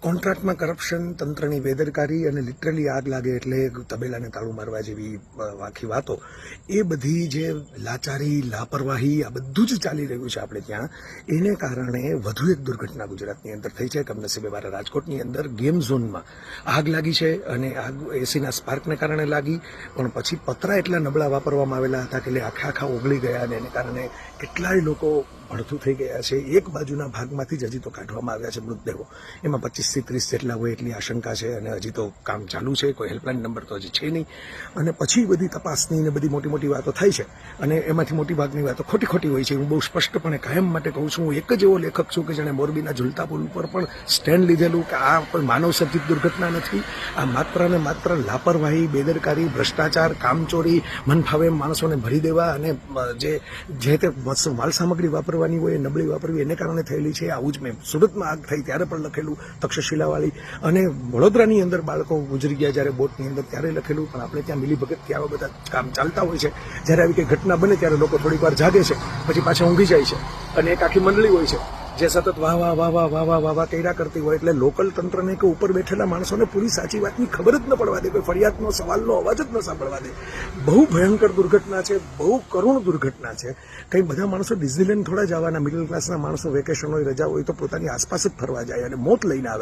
કોન્ટ્રાક્ટમાં corruption, તંત્રની બેદરકારી અને લિટરલી આગ લાગે એટલે તબેલાને તાળું મારવા જેવી આખી વાતો, એ બધી જે લાચારી, લાપરવાહી આ બધું જ ચાલી રહ્યું છે આપણે ત્યાં, એને કારણે વધુ એક દુર્ઘટના ગુજરાતની અંદર થઈ છે. કમનસીબે મારા રાજકોટની અંદર ગેમ ઝોનમાં આગ લાગી છે અને આગ એસીના સ્પાર્કને કારણે લાગી, પણ પછી પતરા એટલા નબળા વાપરવામાં આવેલા હતા કે આખા ઓગળી ગયા અને એને કારણે કેટલાય લોકો ભડથું થઈ ગયા છે. એક બાજુના ભાગમાંથી જ હજી તો કાઢવામાં આવ્યા છે મૃતદેહો, એમાં 25 થી 30 જેટલા હોય એટલી આશંકા છે અને હજી તો કામ ચાલુ છે. કોઈ હેલ્પલાઇન નંબર તો હજી છે નહીં. અને પછી બધી તપાસની ને બધી મોટી મોટી વાતો થાય છે અને એમાંથી મોટી ભાગની વાતો ખોટી હોય છે. હું બહુ સ્પષ્ટપણે કાયમ માટે કહું છું, હું એક જ એવો લેખક છું કે જેણે મોરબીના ઝુલતા પુલ ઉપર પણ સ્ટેન્ડ લીધેલું કે આ કોઈ માનવ સર્જિત દુર્ઘટના નથી, આ માત્ર ને માત્ર લાપરવાહી, બેદરકારી, ભ્રષ્ટાચાર, કામચોરી, મનફાવે માણસોને ભરી દેવા અને જે તે માલ સામગ્રી વાપરવાની હોય નબળી વાપરવી એને કારણે થયેલી છે. આવું જ મેં સુરતમાં આગ થઈ ત્યારે પણ લખેલું, તક્ષશિલાવાળી, અને વડોદરાની અંદર બાળકો ગુજરી ગયા જ્યારે બોટની અંદર ત્યારે લખેલું. પણ આપણે ત્યાં મિલીભગતથી આવા બધા કામ ચાલતા હોય છે. જ્યારે આવી કંઈ ઘટના બને ત્યારે લોકો થોડીક વાર જાગે છે, પછી પાછા ઊંઘી જાય છે અને એક આખી મંડળી હોય છે જે સતત વાહ વાહ વાહ વાહ વાહ વાહ વાહ વાહ કર્યા કરતી હોય. એટલે લોકલ તંત્રને કે ઉપર બેઠેલા માણસોને પૂરી સાચી વાતની ખબર જ ન પડવા દે, કોઈ ફરિયાદનો સવાલનો અવાજ જ ન સાંભળવા દે. બહુ ભયંકર દુર્ઘટના છે, બહુ કરુણ દુર્ઘટના છે. કંઈ બધા માણસો ડિઝનીલેન્ડ થોડા જવાના, મિડલ ક્લાસના માણસો વેકેશન હોય, રજા હોય તો પોતાની આસપાસ જ ફરવા જાય અને મોત લઈને આવે.